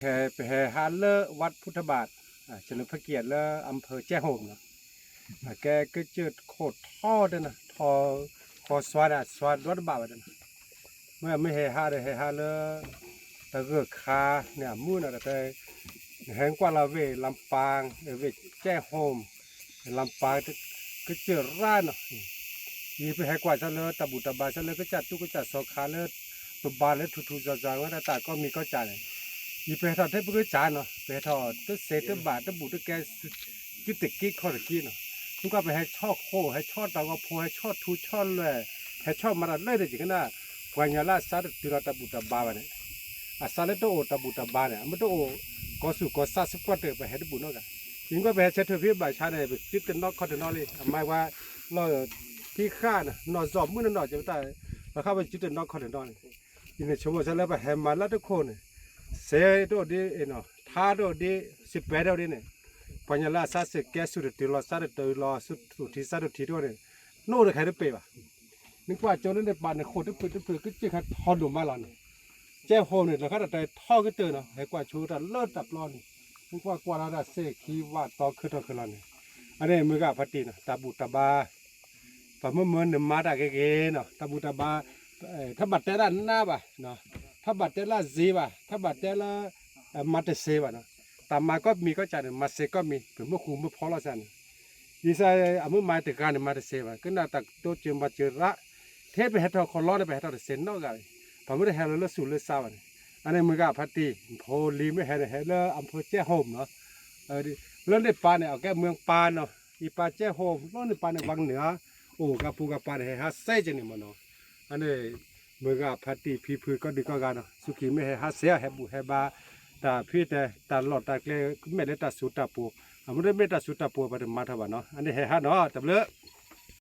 ไปแห่ฮาเลอร์วัดพุทธบาทเฉลิมพระเกียรติและอำเภอแจ้ห่มเนาะแกก็เจอโคตรท่อด้วยนะท่อคอสวัสดวัดบาทนะเมื่อไม่แห่ฮาเลยแห่ฮาเลอร์แต่ก็คาเนี่ยมู่นอะไรแต่แห่งกว่าเราเวลำปางเวแจ้ห่มลำปางก็เจอร้านเนาะยีไปแห่กว่าซะเลยตะบุตะบาซะเลยก็จัดตู้ก็จัดโซคาเลยตัวบานเลยทุๆจอยๆว่าแต่ก็มีก็จ่ายยีไปทอดให้พวกจ่ายเนาะไปทอดตัวเศษตัวบาทตัวบุตรแกกิตกี้ข้อตะกี้เนาะทุกก็ไปให้ชอบโคให้ชอบตากโพให้ชอบทูชอบเลยให้ชอบมาได้เลยจริงๆนะวันยาลาซาติระตะบุตะบาเนี่ยอาซาเลโตตะบุตะบาเนี่ยมันโตก็สุก็ซาสปอร์ตไปให้บุญเนาะกันยิ่งก็ไปให้เซตพี่บ่ายชาเนี่ยจิตเป็นนอกคอนเทนนอเลยหมายว่าเราที่ข้านะนอนสอบมื้อนอนจะได้เราเข้าไปจิตเป็นนอกคอนเทนนอเลยยิ่งในชั่วโมงซะแล้วไปให้มาแล้วทุกคนเสียตัวดีเนาะท่าตัวดี18ตัวดีเนี่ยปัญญาลาซาเสกแกสุดที่รอซาดตัวรอสุดที่ซาดที่ตัวเนี่ยโน่นใครได้เปย์ป่ะนึกว่าโจนในบ้านเนี่ยโคตรเพื่อก็จะขัดทอดลงมาแล้วเนี่ยเจ้าโฮมเนี่ยเราขัดแต่ท่อก็เตือนเนาะให้กว่าชูแต่เลิศตับร้อนนึกว่ากว่าเราได้เสกขี้ว่าต่อขึ้นแล้วเนี่ยอันนี้มือกับพัดตีนะตาบุตาบาปะเมื่อเนี่ยมาได้เก๋ๆเนาะตาบุตาบาถ้าบัดแต่ละหน้าป่ะเนาะถ้าบัดแต่ละซีป่ะถ้าบัดแต่ละมาเตเซป่ะเนาะตามมาก็มีก็จ่ายมาเซก็มีเป็นเมื่อคูเมื่อพอแล้วสันยี่ใส่เมื่อมาแต่การเนี่ยมาเตเซป่ะก็น่าตักโตเจียมมาเจอละเทปไปให้ทอคนร้อนไปให้ทอเซนนอกกันพอไม่ได้ให้เราเลือดสูดเลือดเศร้าอันนี้มือกับพัดตีโพลีไม่ให้ให้เลือดอำเภอแจ้ห่มเนาะเรื่องในป่าเนี่ยเอาแก้เมืองป่าเนาะอีป่าแจ้ห่มเรื่องในป่าในวังเหนือโอ้กับปูกับป่าให้หาเซ่จังนี่มันเนาะอันนี้มือกับพัดตีพี่พื้นก็ดีก็กันเนาะสุขีไม่ให้หาเสียให้บุให้บาแต่พี่แต่ตลอดตาเกลไม่ได้ตัดสุดตาปูไม่ได้ไม่ตัดสุดตาปูไปถึงมาทว่าเนาะอันนี้ให้หาเนาะจับเลือ